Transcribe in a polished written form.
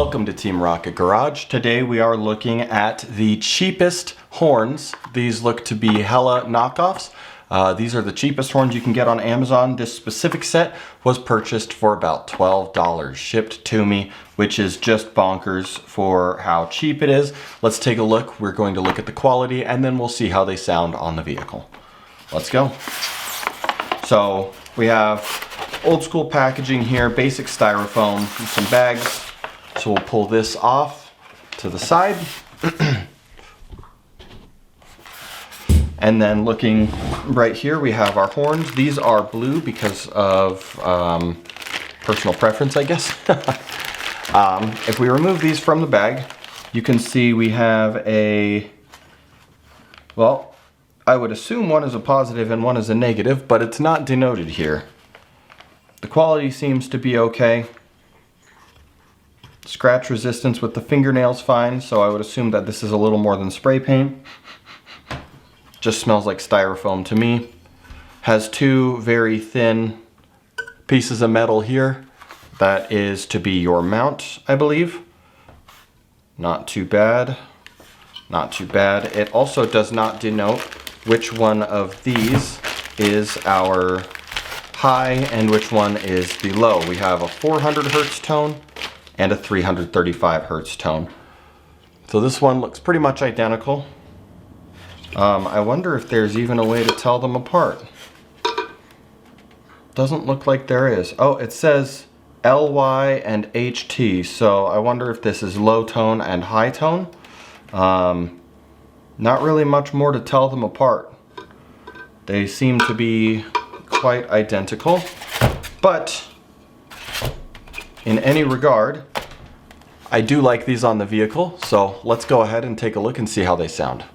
Welcome to Team Rocket Garage. Today we are looking at the cheapest horns. These look to be hella knockoffs. These are the cheapest horns you can get on Amazon. This specific set was purchased for about $12, shipped to me, which is just bonkers for how cheap it is. Let's take a look. We're going to look at the quality and then we'll see how they sound on the vehicle. Let's go. So we have old school packaging here, basic styrofoam, some bags. So we'll pull this off to the side. And then looking right here, we have our horns. These are blue because of personal preference, I guess. If we remove these from the bag, you can see we have a, well, I would assume one is a positive and one is a negative, but it's not denoted here. The quality seems to be okay. Scratch resistance with the fingernails fine, so I would assume that this is a little more than spray paint. Just smells like styrofoam to me. Has two very thin pieces of metal here. That is to be your mount, I believe. Not too bad. Not too bad. It also does not denote which one of these is our high and which one is the low. We have a 400 hertz tone and a 335 hertz tone. So this one looks pretty much identical. I wonder if there's even a way to tell them apart. Doesn't look like there is. Oh, it says LY and HT, so I wonder if this is low tone and high tone. Not really much more to tell them apart. They seem to be quite identical, but in any regard, I do like these on the vehicle, so let's go ahead and take a look and see how they sound.